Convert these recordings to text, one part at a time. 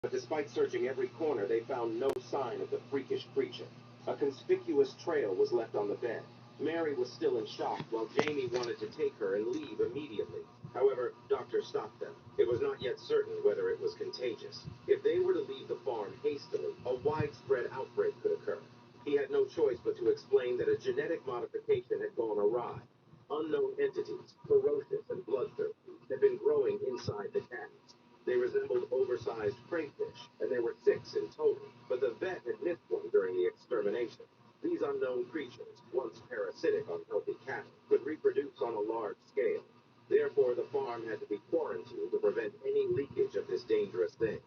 But despite searching every corner, they found no sign of the freakish creature. A conspicuous trail was left on the bed. Mary was still in shock, while Jamie wanted to take her and leave immediately. However, doctors stopped them. It was not yet certain whether it was contagious. If they were to leave the farm hastily, a widespread outbreak could occur. He had no choice but to explain that a genetic modification had gone awry. Unknown entities, ferocious and bloodthirsty, had been growing inside the cats. They resembled oversized crayfish, and there were six in total, but the vet had missed one during the extermination. These unknown creatures, once parasitic on healthy cattle, could reproduce on a large scale. Therefore, the farm had to be quarantined to prevent any leakage of this dangerous thing.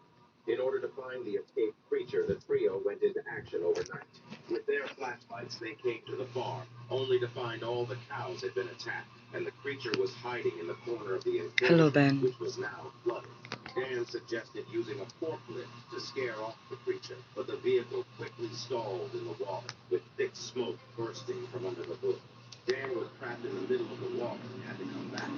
In order to find the escaped creature, the trio went into action overnight. With their flashlights, they came to the farm, only to find all the cows had been attacked, and the creature was hiding in the corner of the Hello, enclosure, Ben. which was now flooded. Dan suggested using a forklift to scare off the creature, but the vehicle quickly stalled in the water, with thick smoke bursting from under the hood. Dan was trapped in the middle of the water and had to come back.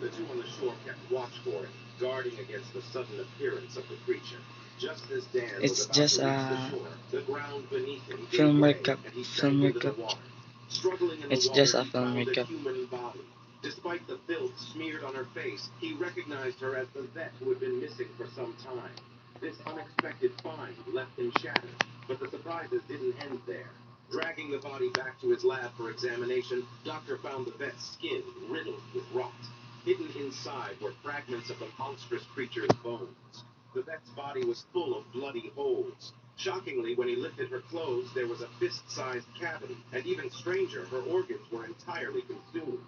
The two on the shore kept watch for it, guarding against the sudden appearance of the creature. Just as Dan was It's about just to reach the a shore, the ground beneath him gave film way, recap. and he Film sank into the recap. water. Struggling in the It's water, just a he film found a recap. human body. Despite the filth smeared on her face, he recognized her as the vet who had been missing for some time. This unexpected find left him shattered, but the surprises didn't end there. Dragging the body back to his lab for examination, Doctor found the vet's skin riddled with rot. Hidden inside were fragments of the monstrous creature's bones. The vet's body was full of bloody holes. Shockingly, when he lifted her clothes, there was a fist-sized cavity, and even stranger, her organs were entirely consumed.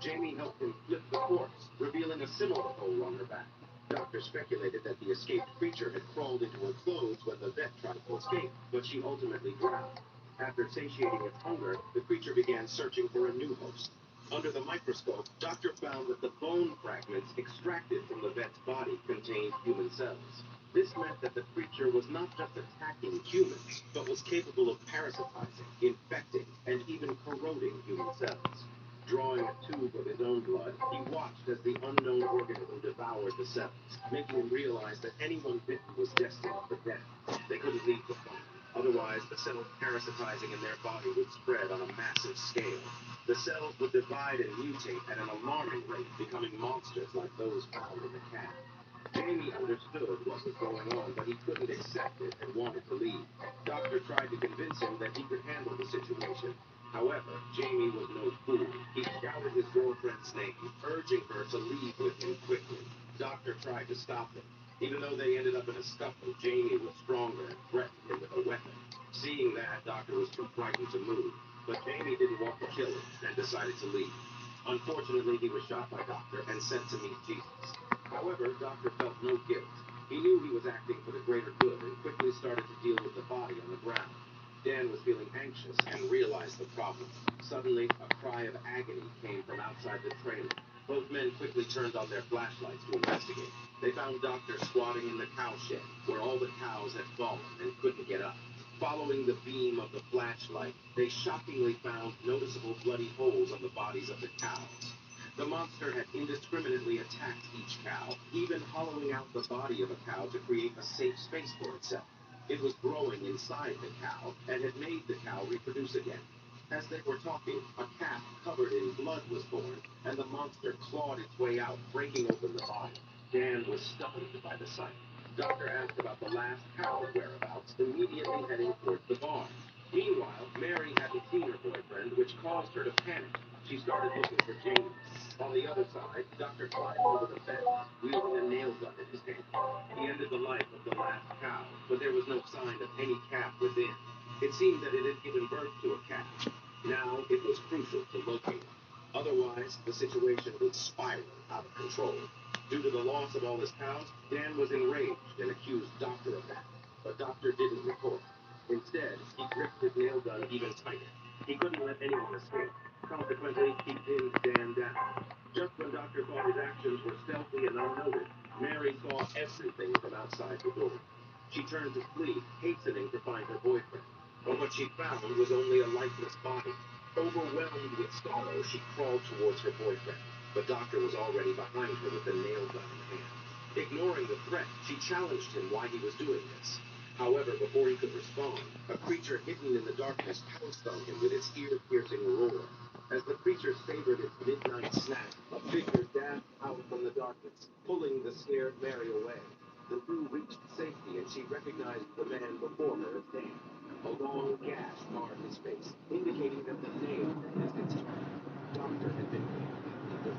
Jamie helped him flip the corpse, revealing a similar hole on her back. Doctor speculated that the escaped creature had crawled into her clothes when the vet tried to escape, but she ultimately drowned. After satiating its hunger, the creature began searching for a new host. Under the microscope, Doctor found that the bone fragments extracted from the vet's body contained human cells. This meant that the creature was not just attacking humans, but was capable of parasitizing, infecting, and even corroding human cells. Drawing a tube of his own blood, he watched as the unknown organism devoured the cells, making him realize that anyone bitten was destined for death. They couldn't leave the farm. Otherwise, the cells parasitizing in their body would spread on a massive scale. The cells would divide and mutate at an alarming rate, becoming monsters like those found in the cat. Jamie understood what was going on, but he couldn't accept it and wanted to leave. Doctor tried to convince him that he could handle the situation. However, Jamie was no fool. He shouted his girlfriend's name, urging her to leave with him quickly. Doctor tried to stop him. Even though they ended up in a scuffle, Jamie was stronger and threatened him with a weapon. Seeing that, Doctor was too frightened to move. But Jamie didn't want to kill him and decided to leave. Unfortunately, he was shot by Doctor and sent to meet Jesus. However, Doctor felt no guilt. He knew he was acting for the greater good and quickly started to deal with the body on the ground. Dan was feeling anxious and realized the problem. Suddenly, a cry of agony came from outside the trailer. Both men quickly turned on their flashlights to investigate. They found Doctor squatting in the cow shed, where all the cows had fallen and couldn't get up. Following the beam of the flashlight, they shockingly found noticeable bloody holes on the bodies of the cows. The monster had indiscriminately attacked each cow, even hollowing out the body of a cow to create a safe space for itself. It was growing inside the cow and had made the cow reproduce again. As they were talking, a calf covered in blood was born, and the monster clawed its way out, breaking open the body. Dan was stunned by the sight. Doctor asked about the last cow's whereabouts, immediately heading towards the barn. Meanwhile, Mary hadn't seen her boyfriend, which caused her to panic. She started looking for James. On the other side, Doctor climbed over the fence, wielding a nail gun in his hand. He ended the life of the last cow, but there was no sign of any calf within. It seemed that it had given birth to a calf. Now it was crucial to locate it. Otherwise, the situation would spiral out of control. Due to the loss of all his cows, Dan was enraged and accused Doctor of that. But Doctor didn't report. Instead, he gripped his nail gun even tighter. He couldn't let anyone escape. Consequently, he pinned Dan down. Just when Doctor thought his actions were stealthy and unnoticed, Mary saw everything from outside the door. She turned to flee, hastening to find her boyfriend. But what she found was only a lifeless body. Overwhelmed with sorrow, she crawled towards her boyfriend. The doctor was already behind her with the nail gun in hand. Ignoring the threat, she challenged him why he was doing this. However, before he could respond, a creature hidden in the darkness pounced on him with its ear-piercing roar. As the creature savored its midnight snack, a figure dashed out from the darkness, pulling the scared Mary away. The two reached safety, and she recognized the man before her as Dan. A long gash marred his face, indicating that the nail had missed its target. Doctor had been completely defeated.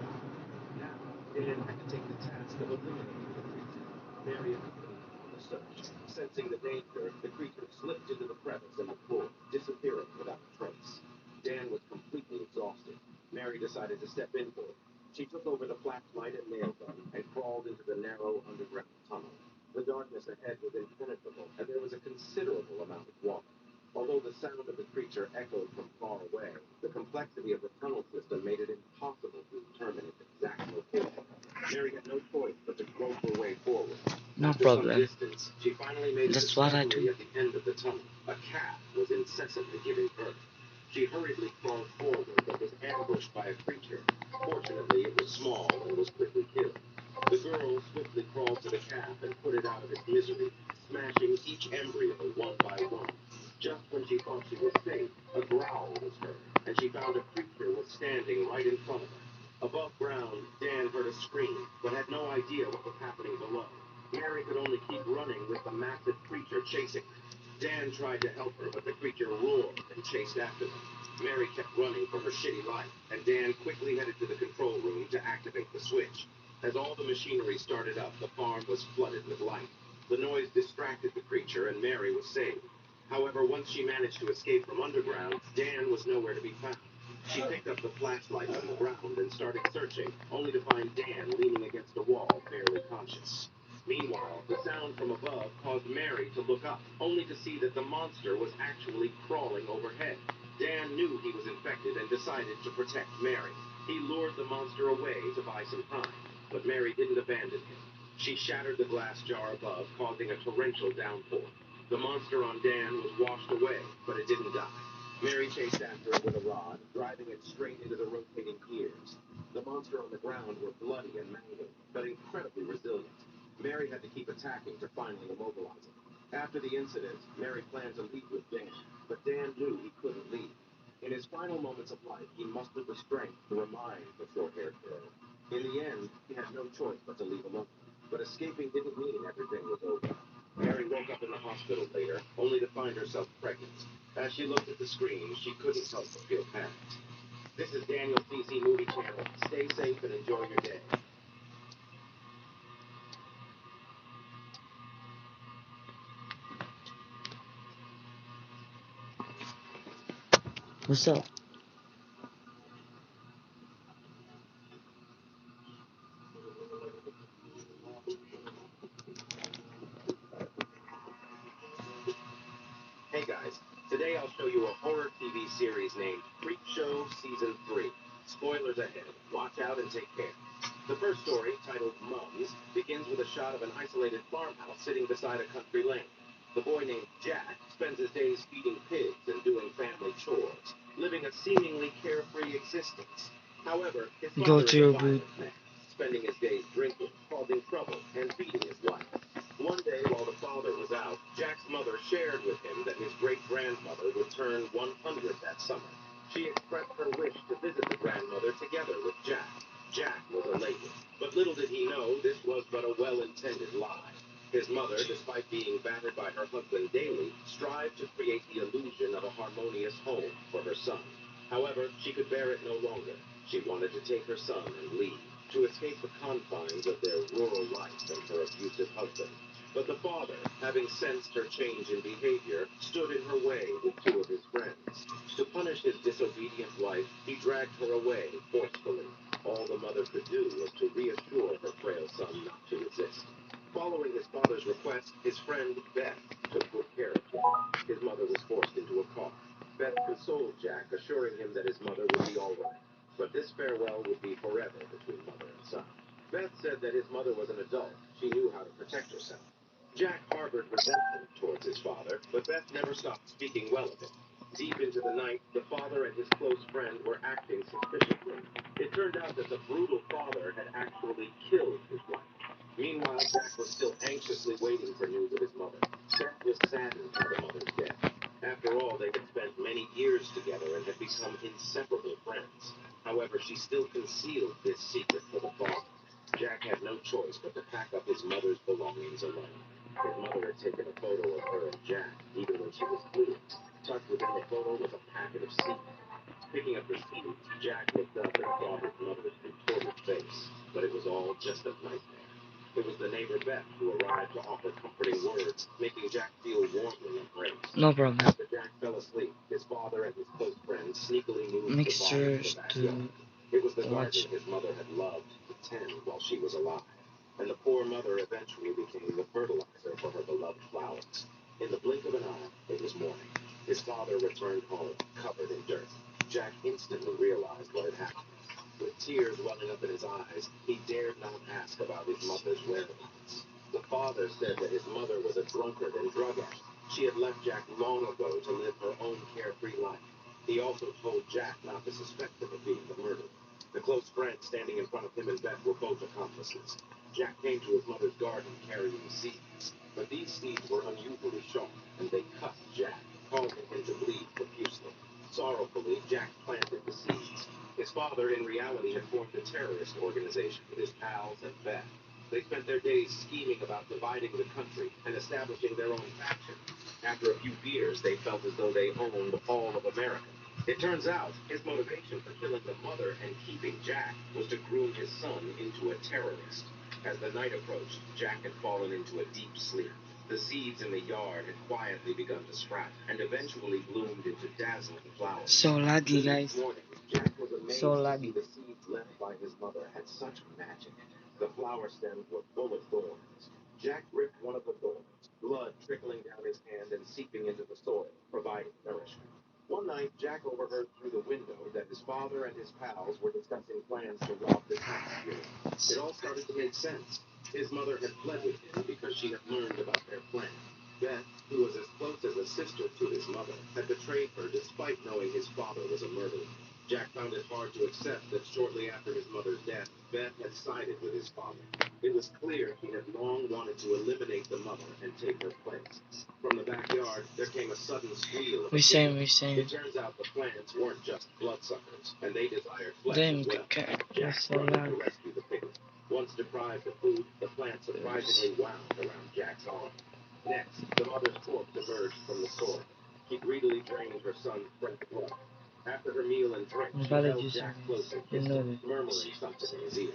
Now, Dan had to take the task of eliminating the creature. Mary accompanied him on the search. Sensing the danger, the creature slipped into the crevice in the floor, disappearing without a trace. Dan was completely exhausted. Mary decided to step in for him. She took over the flashlight and nail gun and crawled into the narrow underground tunnel. The darkness ahead was impenetrable, and there was a considerable amount of water. Although the sound of the creature echoed from far away, the complexity of the tunnel system made it impossible to determine its exact location. Mary had no choice but to grope her way forward. No After some problem. distance, she finally made a That's what I discovery do. at the end of the tunnel. A calf was incessantly giving birth. She hurriedly crawled forward, but was ambushed by a creature. Fortunately, it was small and was quickly killed. The girl swiftly crawled to the calf and put it out of its misery, smashing each embryo one by one. Just when she thought she was safe, a growl was heard, and she found a creature was standing right in front of her. Above ground, Dan heard a scream, but had no idea what was happening below. Mary could only keep running with the massive creature chasing her. Dan tried to help her, but the creature roared and chased after them. Mary kept running for her shitty life, and Dan quickly headed to the control room to activate the switch. As all the machinery started up, the farm was flooded with light. The noise distracted the creature, and Mary was saved. However, once she managed to escape from underground, Dan was nowhere to be found. She picked up the flashlight on the ground and started searching, only to find Dan leaning against a wall, barely conscious. Meanwhile, the sound from above caused Mary to look up, only to see that the monster was actually crawling overhead. Dan knew he was infected and decided to protect Mary. He lured the monster away to buy some time, but Mary didn't abandon him. She shattered the glass jar above, causing a torrential downpour. The monster on Dan was washed away, but it didn't die. Mary chased after it with a rod, driving it straight into the rotating gears. The monster on the ground were bloody and mangled, but incredibly resilient. Mary had to keep attacking to finally immobilize him. After the incident, Mary planned to leave with Dan, but Dan knew he couldn't leave. In his final moments of life, he mustered the strength to remind the short-haired girl. In the end, he had no choice but to leave alone. But escaping didn't mean everything was over. Mary woke up in the hospital later, only to find herself pregnant. As she looked at the screen, she couldn't help but feel panicked. This is Daniel CC Movie Channel. Stay safe and enjoy your day. What's up? Hey guys, today I'll show you a horror TV series named Freak Show Season 3. Spoilers ahead. Watch out and take care. The first story, titled Mums, begins with a shot of an isolated farmhouse sitting beside a country lane. The boy named Jack spends his days feeding pigs and doing family chores, living a seemingly carefree existence. However, his Go father to is a your boot. violent man, spending his days drinking, causing trouble, and beating his wife. One day, while the father was out, Jack's mother shared with him that his great-grandmother would turn 100 that summer. She expressed her wish to visit the grandmother together with Jack. Jack was elated, but little did he know this was but a well-intended lie. His mother, despite being battered by her husband daily, strived to create the illusion of a harmonious home for her son. However, she could bear it no longer. She wanted to take her son and leave, to escape the confines of their rural life and her abusive husband. But the father, having sensed her change in behavior, stood in her way with two of his friends. To punish his disobedient wife, he dragged her away forcefully. All the mother could do was to reassure her frail son not to resist. Following his father's request, his friend Beth took good care of Jack. His mother was forced into a car. Beth consoled Jack, assuring him that his mother would be all right. But this farewell would be forever between mother and son. Beth said that his mother was an adult. She knew how to protect herself. Jack harbored resentment towards his father, but Beth never stopped speaking well of him. Deep into the night, the father and his close friend were acting suspiciously. It turned out that the brutal father had actually killed his wife. Meanwhile, Jack was still anxiously waiting for news of his mother. Beth was saddened by the mother's death. After all, they had spent many years together and had become inseparable friends. However, she still concealed this secret from the father. Jack had no choice but to pack up his mother's belongings alone. His mother had taken a photo of her and Jack, even when she was bleeding. Tucked within the photo was a packet of seeds. Picking up the seeds, Jack looked up and saw his mother's contorted face, but it was all just a nightmare. It was the neighbor Beth who arrived to offer comforting words, making Jack feel warmly embraced. No problem. After Jack fell asleep, his father and his close friend sneakily moved Make the body sure to the backyard. to It was the watch. garden his mother had loved to tend while she was alive, and the poor mother eventually became the fertilizer for her beloved flowers. In the blink of an eye, it was morning. His father returned home, covered in dirt. Jack instantly realized what had happened. With tears welling up in his eyes, he dared not ask about his mother's whereabouts. The father said that his mother was a drunkard and drug addict. She had left Jack long ago to live her own carefree life. He also told Jack not to suspect him of being the murderer. The close friends standing in front of him and Beth were both accomplices. Jack came to his mother's garden carrying seeds, but these seeds were unusually sharp, and they cut Jack, causing him to bleed profusely. Sorrowfully, Jack planted the seeds. His father, in reality, had formed a terrorist organization with his pals and Beth. They spent their days scheming about dividing the country and establishing their own faction. After a few years, they felt as though they owned all of America. It turns out his motivation for killing the mother and keeping Jack was to groom his son into a terrorist. As the night approached, Jack had fallen into a deep sleep. The seeds in the yard had quietly begun to sprout and eventually bloomed into dazzling flowers. So laggy, The next guys. morning, Jack was amazed So to see laggy. the seeds left by his mother had such magic. The flower stems were full of thorns. Jack ripped one of the thorns, blood trickling down his hand and seeping into the soil, providing nourishment. One night, Jack overheard through the window that his father and his pals were discussing plans to rob the tax bureau. It all started to make sense. His mother had fled with him because she had learned about their plan. Beth, who was as close as a sister to his mother, had betrayed her despite knowing his father was a murderer. Jack found it hard to accept that shortly after his mother's death, Beth had sided with his father. It was clear he had long wanted to eliminate the mother and take her place. From the backyard, there came a sudden squeal of a We chicken. same. It turns out the plants weren't just bloodsuckers, and they desired flesh Damn, as well. that's Jack so struggled to lag. rescue the piglet. Once deprived of food, the plant surprisingly wound around Jack's arm. Next, the mother's corpse emerged from the soil. She greedily drained her son's fresh blood. After her meal and drink, she Valid held user, Jack close and you kissed know him, that. murmuring something in his ear.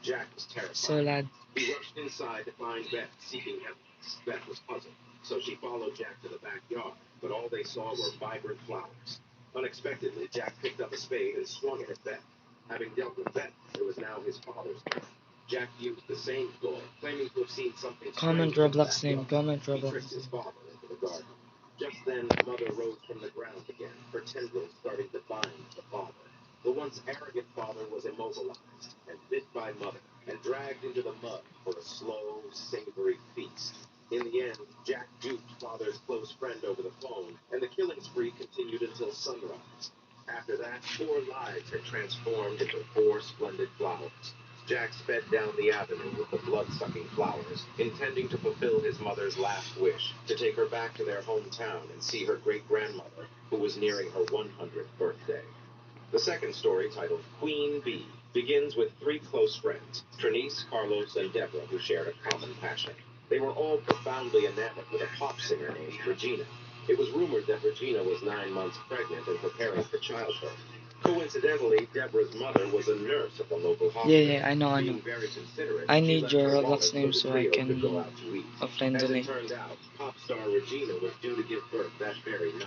Jack was So terrified. lad. He rushed inside to find Beth, seeking evidence. Beth was puzzled, so she followed Jack to the backyard, but all they saw were vibrant flowers. Unexpectedly, Jack picked up a spade and swung it at Beth. Having dealt with Beth, it was now his father's turn. Jack used the same ploy, claiming to have seen something Comment strange in the Roblox name. backyard. Comment He tricked Roblox his name. father into the garden. Just then, Mother rose from the ground again, her tendrils starting to bind the father. The once arrogant father was immobilized and bit by Mother and dragged into the mud for a slow, savory feast. In the end, Jack duped Father's close friend over the phone, and the killing spree continued until sunrise. After that, 4 lives had transformed into 4 splendid flowers. Jack sped down the avenue with the blood-sucking flowers, intending to fulfill his mother's last wish, to take her back to their hometown and see her great-grandmother, who was nearing her 100th birthday. The second story, titled Queen Bee, begins with 3 close friends, Trinice, Carlos, and Deborah, who shared a common passion. They were all profoundly enamored with a pop singer named Regina. It was rumored that Regina was 9 months pregnant and preparing for childbirth. Coincidentally, Deborah's mother was a nurse at the local hospital. Yeah, I know. Being very considerate, I she need left your her Roblox wallet so name the so I trio could go can out to eat. offline As it donate. turned out, pop star Regina was due to give birth that very night.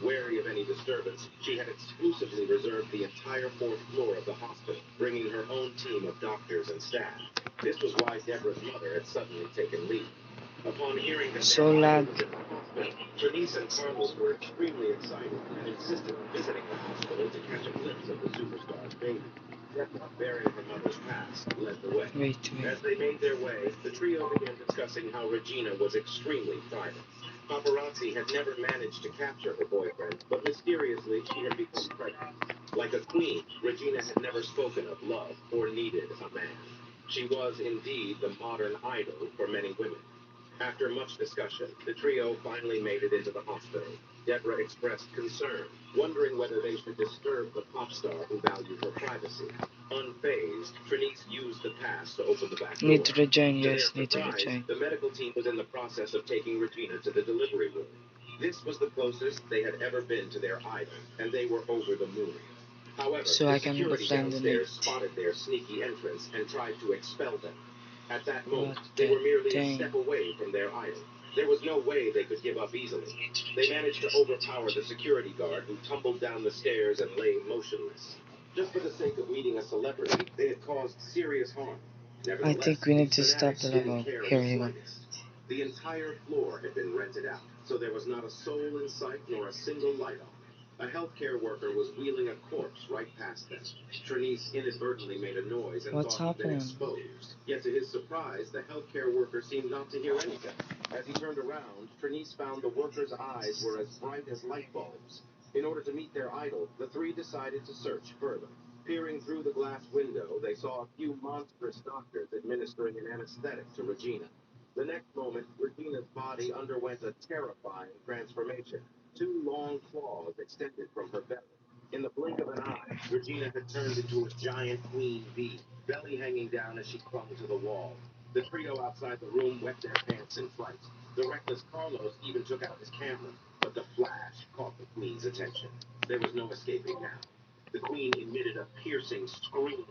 Wary of any disturbance, she had exclusively reserved the entire 4th floor of the hospital, bringing her own team of doctors and staff. This was why Deborah's mother had suddenly taken leave. Upon hearing that So their mother lad. was in the hospital, Trinice and Carlos were extremely excited and insisted on visiting the hospital to catch a glimpse of the superstar's baby. Deborah, bearing her mother's past, led the way. Wait. As they made their way, the trio began discussing how Regina was extremely private. Paparazzi had never managed to capture her boyfriend, but mysteriously she had become pregnant. Like a queen, Regina had never spoken of love or needed a man. She was indeed the modern idol for many women. After much discussion, the trio finally made it into the hospital. Deborah expressed concern, wondering whether they should disturb the pop star who valued her privacy. Unfazed, Trinice used the pass to open the back Need door. to rejoin, To their yes, need to surprise, rejoin. the medical team was in the process of taking Regina to the delivery room. This was the closest they had ever been to their idol, and they were over the moon. However, So the I can security offline donate. downstairs spotted their sneaky entrance and tried to expel them. At that What moment, they the were merely a dang. step away from their idol. There was no way they could give up easily. They managed to overpower the security guard, who tumbled down the stairs and lay motionless. Just for the sake of meeting a celebrity, they had caused serious harm. I think Nevertheless, we need these to stop fanatics the didn't level. care in Here the you go. slightest. The entire floor had been rented out, so there was not a soul in sight nor a single light on. A healthcare worker was wheeling a corpse right past them. Trinice inadvertently made a noise and What's thought he'd been happening? exposed. Yet to his surprise, the healthcare worker seemed not to hear anything. As he turned around, Trinice found the worker's eyes were as bright as light bulbs. In order to meet their idol, the three decided to search further. Peering through the glass window, they saw a few monstrous doctors administering an anesthetic to Regina. The next moment, Regina's body underwent a terrifying transformation. Two long claws extended from her belly. In the blink of an eye, Regina had turned into a giant queen bee, belly hanging down as she clung to the wall. The trio outside the room wet their pants in fright. The reckless Carlos even took out his camera, but the flash caught the queen's attention. There was no escaping now. The queen emitted a piercing scream,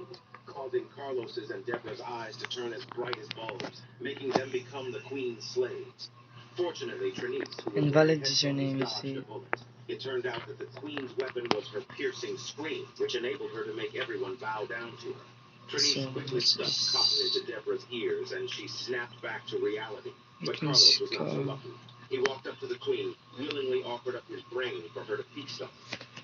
causing Carlos's and Deborah's eyes to turn as bright as bulbs, making them become the queen's slaves. Fortunately, Trinice, who was wearing Invalid headphones, username, you dodged a see. bullet. It turned out that the queen's weapon was her piercing scream, which enabled her to make everyone bow down to her. Trinice So quickly what's stuffed cotton this? into Deborah's ears, and she snapped back to reality. But It Carlos means was not so go. lucky. He walked up to the queen, willingly offered up his brain for her to feast on.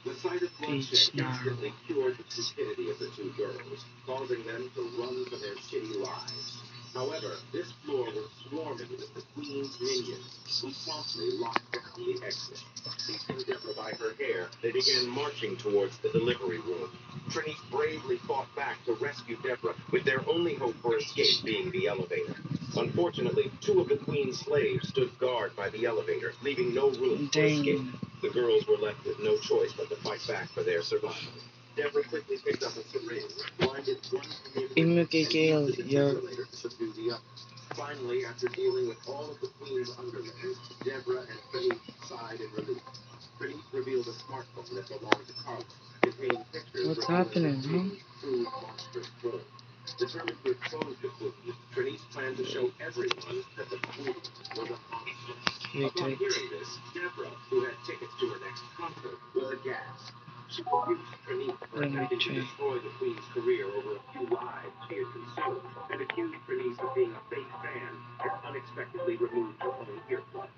The sight of bloodshed Beach now. instantly cured the stupidity of the two girls, causing them to run for their shitty lives. However, this floor was swarming with the Queen's minions, who promptly locked down the exit. Seizing Deborah by her hair, they began marching towards the delivery room. Trinice bravely fought back to rescue Deborah, with their only hope for escape being the elevator. Unfortunately, two of the Queen's slaves stood guard by the elevator, leaving no room for escape. Dang. The girls were left with no choice but to fight back for their survival. Deborah quickly picked up a syringe, blinded one community, and Imukikil, used the you're defibrillator to subdue the other. Finally, after dealing with all of the Queen's underlings, Deborah and Felice sighed in relief. Felice revealed a smartphone that belonged to Carlos, containing pictures what's revealing the happening, huh? Queen's true monstrous form. Determined to expose the Queen, Trinice planned to show everyone that the Queen was a monster. Wait, Upon wait. hearing this, Deborah, who had tickets to her next concert, was aghast. She rebuked Trinice for Let me attempting to try. destroy the Queen's career over a few lives she had consumed, and accused Trinice of being a fake fan and unexpectedly removed her own earplug.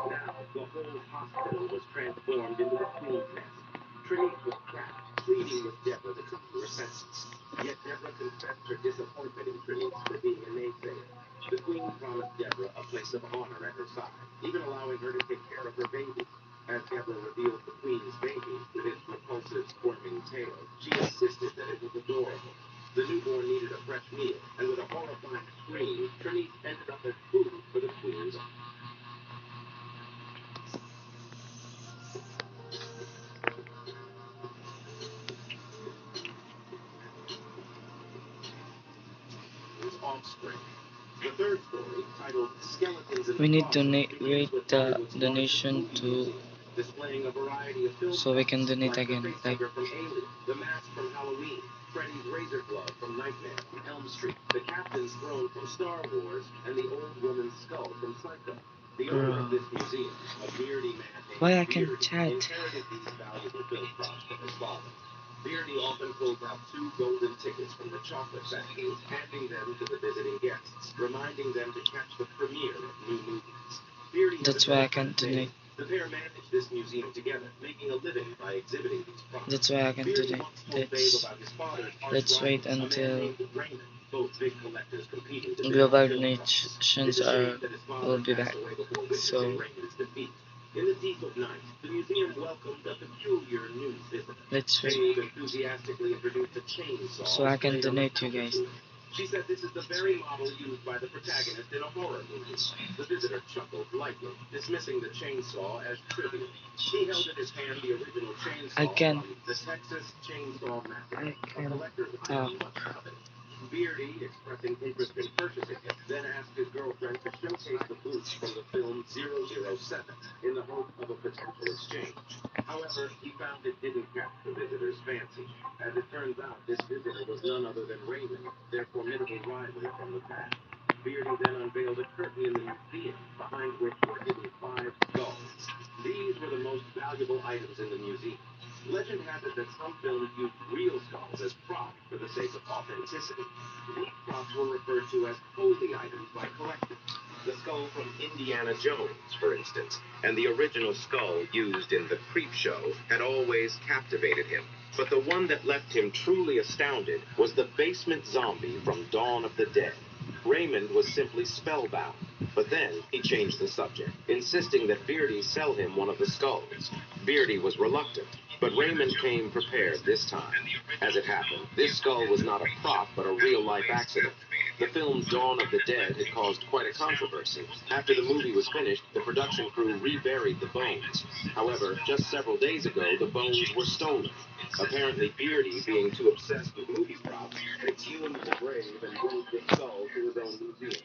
Now, the whole hospital was transformed into a queen's nest. Trinice was trapped, pleading with Deborah to come to her senses. Yet Deborah confessed her disappointment in Trinice for being a naysayer. The queen promised Deborah a place of honor at her side, even allowing her to take care of her baby. As Deborah revealed the queen's baby with its repulsive, squirming tail, she insisted that it was adorable. The newborn needed a fresh meal, and with a horrifying scream, Trinice ended up as food for the queen's offspring. The third story, titled Skeletons in We the need to Closet, begins rate with the Hollywood's largest donation movie to museum, displaying a variety of film so we can props, donate like the again. Like facehugger from Alien, the mask from Halloween, Freddy's razor glove from Nightmare on Elm Street, the captain's throne from Star Wars, and the old woman's skull from Psycho. The owner of bro. this museum, a beardy man Why named I can't Beard, chat? inherited these valuable film props from his father. Beardy often pulls out two golden tickets from the chocolate factory, handing them to the visiting guests, reminding them to catch the premiere of new movies. Beardy had a That's why I girlfriend, can't Faye. donate. The pair managed this museum together, making a living by exhibiting these That's props. why I can't Beardy donate. once told Babe about his father's arch Let's rival, wait a man until named Raymond, both big collectors competing to bid on global film props. donations It's a are shame that his will father be passed back. away before witnessing So Raymond's defeat. In the deep of night, the museum welcomed a peculiar new visitor. let's wait. Babe enthusiastically introduced a chainsaw So I can displayed on the donate you guys. countertop. She said this is the very model used by the protagonist in a horror movie. The visitor chuckled lightly, dismissing the chainsaw as trivial. He held in his hand the original I chainsaw can. from the Texas Chainsaw Massacre, I a can. collector's Oh. item much coveted. Beardy, expressing interest in purchasing it, then asked his girlfriend to showcase the boots from the film 007 in the hope of a potential exchange. However, he found it didn't catch the visitor's fancy. As it turns out, this visitor was none other than Raymond, their formidable rival from the past. Beardy then unveiled a curtain in the museum, behind which were hidden 5 skulls. These were the most valuable items in the museum. Legend has it that some films used real skulls as props for the sake of authenticity. These props were referred to as holy items by collectors. The skull from Indiana Jones, for instance, and the original skull used in the Creep Show had always captivated him. But the one that left him truly astounded was the basement zombie from Dawn of the Dead. Raymond was simply spellbound, but then he changed the subject, insisting that Beardy sell him one of the skulls. Beardy was reluctant, but Raymond came prepared this time. As it happened, this skull was not a prop, but a real-life accident. The film Dawn of the Dead had caused quite a controversy. After the movie was finished, the production crew reburied the bones. However, just several days ago, the bones were stolen. Apparently, Beardy, being too obsessed with movie props, exhumed the grave and moved the skull to his own museum.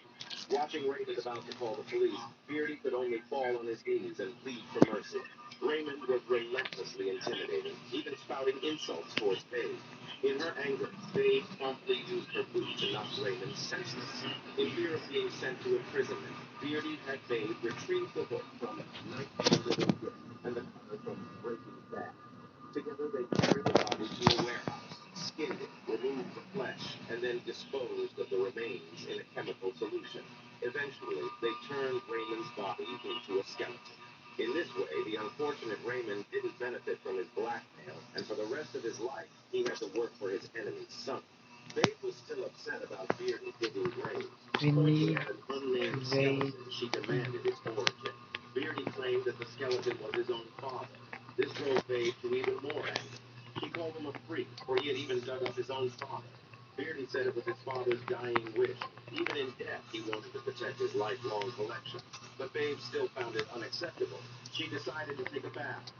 Watching Raymond about to call the police, Beardy could only fall on his knees and plead for mercy. Raymond was relentlessly intimidating, even spouting insults towards Babe. In her anger, Babe promptly used her boot to knock Raymond senseless. In fear of being sent to imprisonment, Beardy had Babe retrieve the hook from Nightmare Living Dead and the cutter from Breaking Bad. Together, they carried the body to a warehouse, skinned it, removed the flesh, and then disposed of the remains in a chemical solution. Eventually, they turned Raymond's body into a skeleton. In this way, the unfortunate Raymond didn't benefit from his blackmail, and for the rest of his life, he had to work for his enemy's son. Babe was still upset about Beardy digging graves. We Pointing need at an unnamed wait. skeleton, she demanded its origin. Beardy claimed that the skeleton was his own father. This drove Babe to even more anger. She called him a freak, for he had even dug up his own father. Beardy said it was his father's dying wish. Even in death, he wanted to protect his lifelong collection. But Babe still found it unacceptable. She decided to take a bath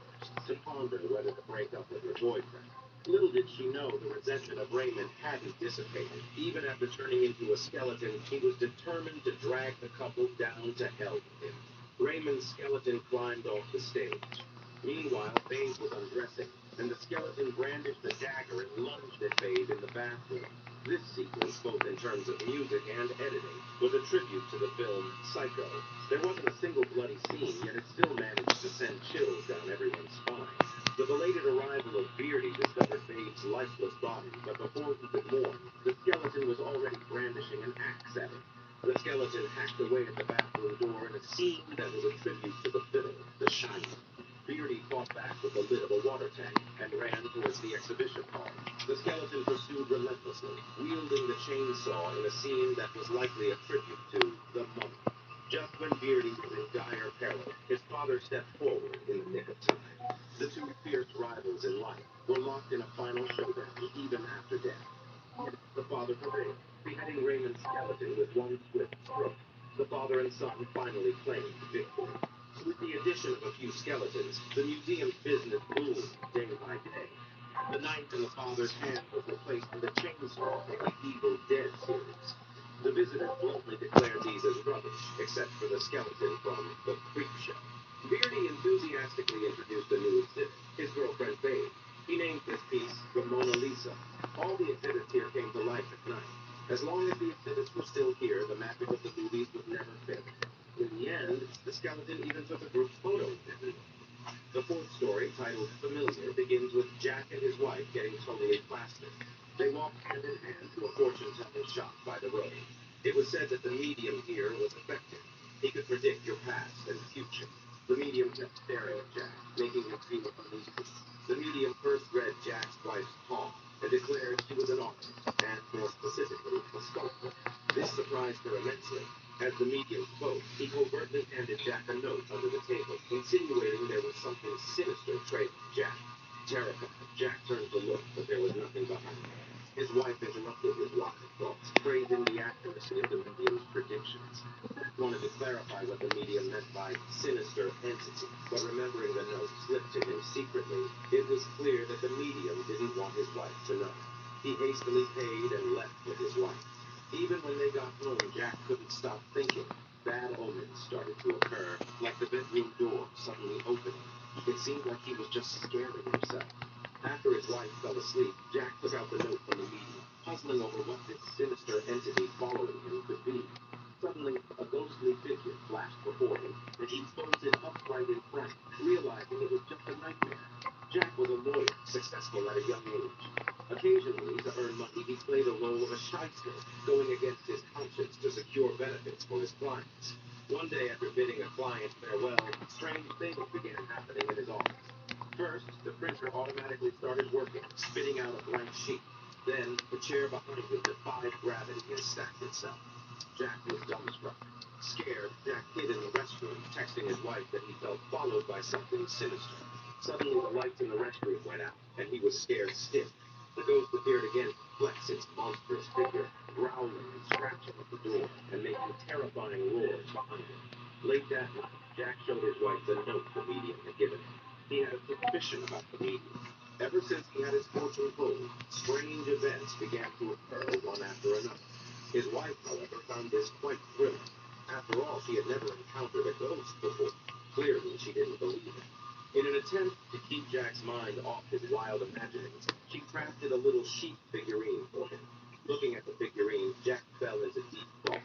to ponder whether to break up with her boyfriend. Little did she know the resentment of Raymond hadn't dissipated. Even after turning into a skeleton, he was determined to drag the couple down to hell with him. Raymond's skeleton climbed off the stage. Meanwhile, Babe was undressing, and the skeleton brandished a dagger and lunged at Babe in the bathroom. This sequence, both in terms of music and editing, was a tribute to the film Psycho. There wasn't a single bloody scene, yet it still managed to send chills down everyone's spine. The belated arrival of Beardy discovered Babe's lifeless body, but before he could mourn, the skeleton was already brandishing an axe at him. The skeleton hacked away at the bathroom door in a scene that was a tribute to the film, The Shining. Beardy fought back with the lid of a water tank and ran towards the exhibition hall. The skeleton pursued relentlessly, wielding the chainsaw in a scene that was likely a tribute to the Mummy. Just when Beardy was in dire peril, his father stepped forward in the nick of time. The two fierce rivals in life were locked in a final showdown, even after death. The father prevailed, beheading Raymond's skeleton with one swift stroke. The father and son finally claimed victory. With the addition of a few skeletons, the museum's business boomed day by day. The knife in the father's hand was replaced with a chainsaw from the Evil Dead series. The visitors bluntly declared these as rubbish, except for the skeleton from the Creep Show. Beardy enthusiastically introduced a new exhibit, his girlfriend Babe. He named this piece the Mona Lisa. All the exhibits here came to life at night. As long as the exhibits were still here, the magic of the movies would never fail. In the end, the skeleton even took a group photo with everyone. The fourth story, titled Familiar, begins with Jack and his wife getting totally plastered. They walk hand in hand to a fortune-telling shop by the road. It was said that the medium here was effective. He could predict your past and future. The medium kept staring at Jack, making him feel uneasy. The medium first read Jack's wife's palm and declared she was an artist, and more specifically, a sculptor. This surprised her immensely. As the medium spoke, he covertly handed Jack a note under the table, insinuating there was something sinister trailing Jack. Terrified, Jack turned to look, but there was nothing behind it. His wife interrupted his wild thoughts, praising entity, but remembering the note slipped to him secretly, it was clear that the medium didn't want his wife to know. He hastily paid and left with his wife. Even when they got home, Jack couldn't stop thinking. Bad omens started to occur, like the bedroom door suddenly opening. It seemed like he was just scaring himself. After his wife fell asleep, Jack took out the note from the medium, puzzling over what this sinister entity following him could be. Suddenly, a ghostly figure flashed before him, and he bolted upright in fright, realizing it was just a nightmare. Jack was a lawyer, successful at a young age. Occasionally, to earn money, he played a role of a shyster, going against his conscience to secure benefits for his clients. One day, after bidding a client farewell, strange things began happening in his office. First, the printer automatically started working, spitting out a blank sheet. Then, the chair behind him defied gravity and stacked itself. Jack was dumbstruck. Scared, Jack hid in the restroom, texting his wife that he felt followed by something sinister. Suddenly, the lights in the restroom went out, and he was scared stiff. The ghost appeared again to flex its monstrous figure, growling and scratching at the door, and making terrifying roars behind him. Late that night, Jack showed his wife the note the medium had given him. He had a suspicion about the medium. Ever since he had his fortune told, strange events began to occur one after another. His wife, however, found this quite thrilling. After all, she had never encountered a ghost before. Clearly, she didn't believe it. In an attempt to keep Jack's mind off his wild imaginings, she crafted a little sheep figurine for him. Looking at the figurine, Jack fell into deep thought.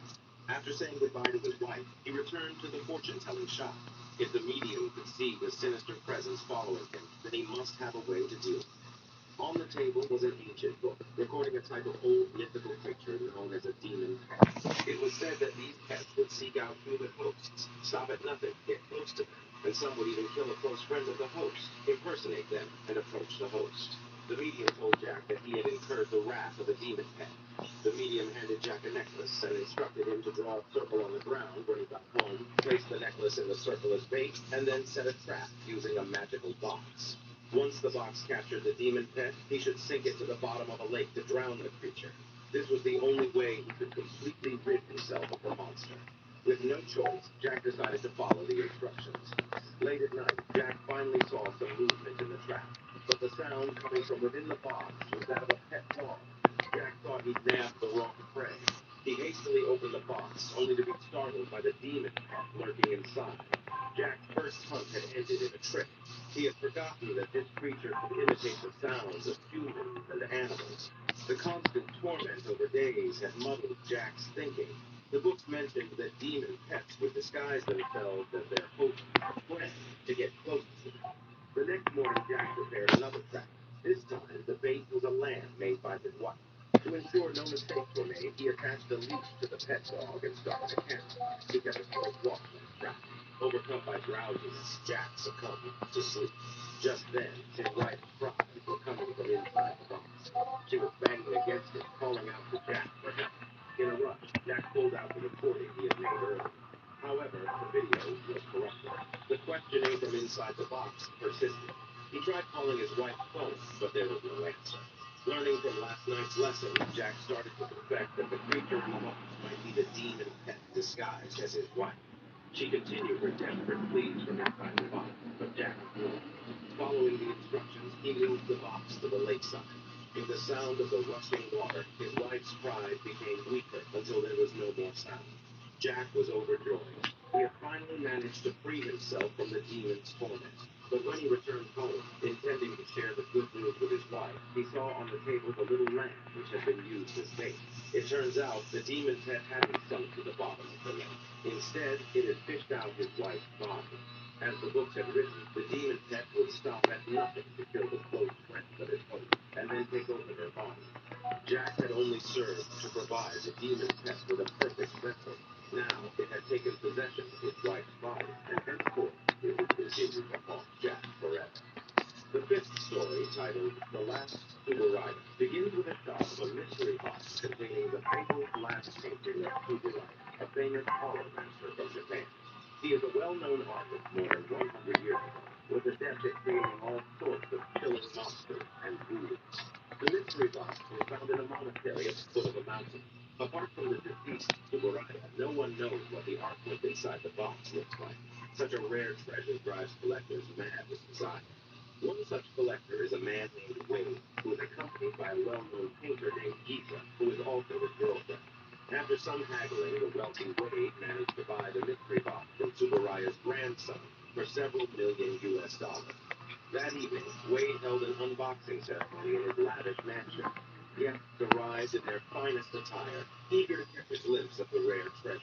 After saying goodbye to his wife, he returned to the fortune-telling shop. If the medium could see the sinister presence following him, then he must have a way to deal with it. On the table was an ancient book, recording a type of old mythical creature known as a demon pet. It was said that these pets would seek out human hosts, stop at nothing, get close to them, and some would even kill a close friend of the host, impersonate them, and approach the host. The medium told Jack that he had incurred the wrath of a demon pet. The medium handed Jack a necklace and instructed him to draw a circle on the ground when he got home, place the necklace in the circle as bait, and then set a trap using a magical box. Once the box captured the demon pet, he should sink it to the bottom of a lake to drown the creature. This was the only way he could completely rid himself of the monster. With no choice, Jack decided to follow the instructions. Late at night, Jack finally saw some movement in the trap, but the sound coming from within the box was that of a pet dog. Jack thought he'd nabbed the wrong prey. He hastily opened the box, only to be startled by the demon pet lurking inside. Jack's first hunt had ended in a trick. He had forgotten that this creature could imitate the sounds of humans and animals. The constant torment over days had muddled Jack's thinking. The books mentioned that demon pets would disguise themselves as their host or friend to get close to them. The next morning, Jack prepared another trap. This time, the bait was a lamb made by his wife. To ensure no mistakes were made, he attached a leash to the pet dog and started a camp. He kept a close watch on the trap. Overcome by drowsiness, Jack succumbed to sleep. Just then, his wife's cries were coming from inside the box. She was banging against it, calling out to Jack for help. In a rush, Jack pulled out the recording he had made earlier. However, the video was corrupted. The questioning from inside the box persisted. He tried calling his wife's phone, but there was no answer. Learning from last night's lesson, Jack started to suspect that the creature in the box might be the demon pet disguised as his wife. She continued her desperate pleas from inside the box, but Jack ignored. Following the instructions, he moved the box to the lakeside. With the sound of the rushing water, his wife's cries became weaker until there was no more sound. Jack was overjoyed. He had finally managed to free himself from the demon's torment. But when he returned home, intending to share the good news with his wife, he saw on the table the little lamp which had been used as bait. It turns out the demon pet hadn't sunk to the bottom of the lake. Instead, it had fished out his wife's body. As the books had written, the demon pet would stop at nothing to kill the close friends of his host, and then take over their body. Jack had only served to provide the demon pet with a perfect vessel. Now it had taken possession of his wife's body, and henceforth it would continue to haunt Jack forever. The fifth story, titled The Last Scuba Rider, begins with a shot of a mystery box containing the fabled glass painting of Scuba, a famous horror master from Japan. He is a well-known artist more than 100 years ago, with adept at creating all sorts of chilling monsters and ghouls. The mystery box was found in a monastery at the foot of a mountain. Apart Apart from the deceased Subaraya, no one knows what the artwork inside the box looks like. Such a rare treasure drives collectors mad with desire. One such collector is a man named Wade, who is accompanied by a well-known painter named Geeta, who is also his girlfriend. After some haggling, the wealthy Wade managed to buy the mystery box from Subaraya's grandson for several million US dollars. That evening, Wade held an unboxing ceremony in his lavish mansion. Guests arrived in their finest attire, eager to catch a glimpse of the rare treasure.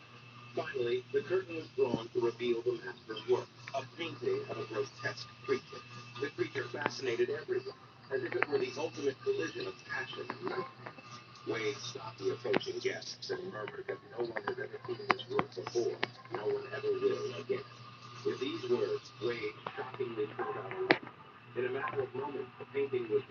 Finally, the curtain was drawn to reveal the master's work, a painting of a grotesque creature. The creature fascinated everyone, as if it were the ultimate collision of passion and nightmare. Wade stopped the approaching guests and murmured that no one has ever seen this work before, no one ever will again. With these words, Wade shockingly pulled out a light. In a matter of moments, the painting was